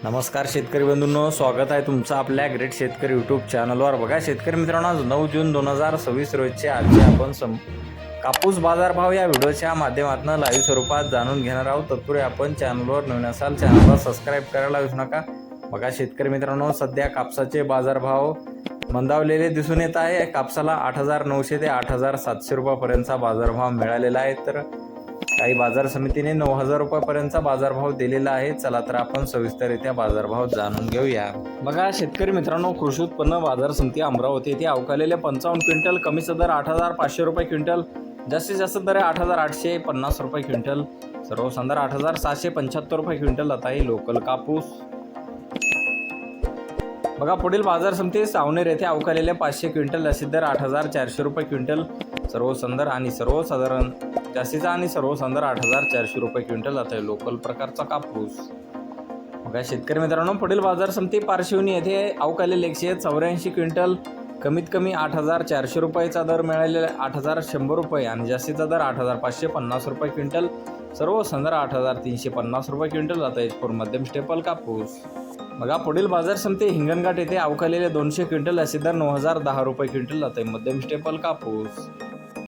नमस्कार शेतकरी बंधूंनो, स्वागत आहे तुमचं आपल्या ग्रेट शेतकरी यूट्यूब चॅनलवर। बघा शेतकरी मित्रांनो, आज 9 जून 2026 रोजचे आजचे आपण कापूस बाजारभाव या व्हिडिओच्या माध्यमातून लाईव्ह स्वरूपात जाणून घेणार आहोत। तत्पूर्वी आपण चॅनलवर नवीन असाल चॅनलला सबस्क्राईब करायला विसरू नका। बघा शेतकरी मित्रांनो, सध्या कापसाचे बाजारभाव मंदावलेले दिसून येत आहे। कापसाला 8,900 ते 8,700 रुपयापर्यंतचा बाजारभाव मिळालेला आहे, तर काही बाजार समितीने 9,000 रुपयापर्यंतचा बाजारभाव दिलेला आहे। चला तर आपण सविस्तररित्या बाजारभाव जाणून घेऊया। बघा शेतकरी मित्रांनो, कृषी उत्पन्न बाजार समिती अमरावती येथे अवकालेले 55 क्विंटल, कमीचा दर 8,500 रुपये क्विंटल, जास्तीत जास्त दर 8,850 रुपये क्विंटल, सर्वसाधारण दर 8,775 रुपये क्विंटल आता आहे लोकल कापूस। बघा पुढील बाजार समिती सावनेर येथे अवकालेले 500 क्विंटल, जास्तीत दर 8,400 रुपये क्विंटल, सर्वसाधारण आणि सर्वसाधारण जास्तीचा आणि सर्वसाधारण 8,400 रुपये क्विंटल आता आहे लोकल प्रकारचा कापूस। बघा शेतकरी मित्रांनो, पुढील बाजार समिती पारशिवनी येथे अवकालेले 184 क्विंटल, कमीत कमी 8,400 रुपयाचा दर मिळालेला 8,100 रुपये आणि जास्तीचा दर 8,550 रुपये क्विंटल, सर्वसाधारण 8,350 रुपये क्विंटल जात आहे मध्यम स्टेपल कापूस। बघा पुढील बाजार समिती हिंगणघाट येथे अवकालेले 200 क्विंटल, जास्तीत दर 9,010 रुपये क्विंटल जात आहे मध्यम स्टेपल कापूस।